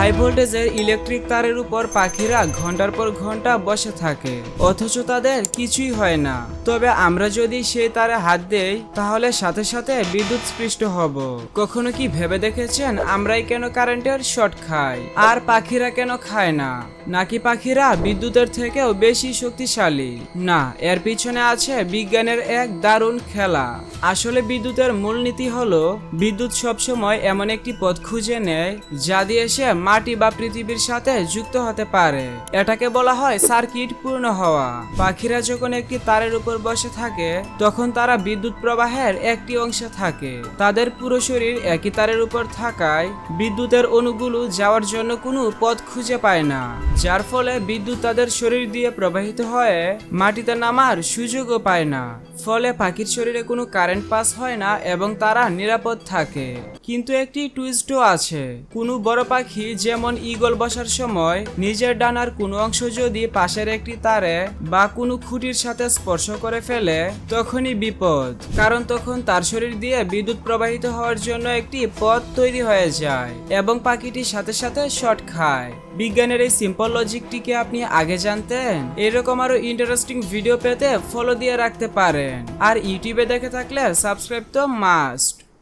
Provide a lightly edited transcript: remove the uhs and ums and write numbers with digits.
High ভোল্টেজের electric তারের উপর পাখিরা ঘন্টার পর ঘন্টা বসে থাকে, অথচ তাদের কিছুই হয় না। তবে আমরা যদি সেই তারে হাত দেই তাহলে সাথে সাথে বিদ্যুৎ স্পৃষ্ট হব। কখনো কি ভেবে দেখেছেন আমরাই কেন কারেন্টের শর্ট খাই আর পাখিরা কেন খায় না? নাকি পাখিরা বিদ্যুতের থেকেও বেশি শক্তিশালী? না, এর পিছনে আছে বিজ্ঞানের এক দারুণ খেলা। আসলে বিদ্যুতের মূলনীতি হলো বিদ্যুৎ সবসময় এমন একটি পথ খুঁজে নেয় যা দিয়ে সে মাটি বা পৃথিবীর সাথে যুক্ত হতে পারে। এটাকে বলা হয় সার্কিট পূর্ণ হওয়া। পাখিরা যখন একটি তারের উপর বসে থাকে তখন তারা বিদ্যুৎ প্রবাহের একটি অংশে থাকে। তাদের পুরো শরীর একই তারের উপর থাকায় বিদ্যুতের অণুগুলো যাওয়ার জন্য কোনো পথ খুঁজে পায় না, যার ফলে বিদ্যুৎ তাদের শরীর দিয়ে প্রবাহিত হয়ে মাটিতে নামার সুযোগও পায় না। ফলে পাখির শরীরে কোনো কারেন্ট পাস হয় না এবং তারা নিরাপদ থাকে। কিন্তু একটি টুইস্টও আছে। কোনো বড় পাখি যেমন ঈগল বসার সময় নিজের ডানার কোনো অংশ যদি পাশের একটি তারে বা কোনো খুঁটির সাথে স্পর্শ করে ফেলে তখনই বিপদ, কারণ তখন তার শরীর দিয়ে বিদ্যুৎ প্রবাহিত হওয়ার জন্য একটি পথ তৈরি হয়ে যায় এবং পাখিটি সাথে সাথে শর্ট খায়। বিজ্ঞানের এই সিম্পল লজিকটিকে আপনি আগে জানতেন? এরকম আরো ইন্টারেস্টিং ভিডিও পেতে ফলো দিয়ে রাখতে পারেন। আর ইউটিউবে দেখে থাকলে সাবস্ক্রাইব তো মাস্ট।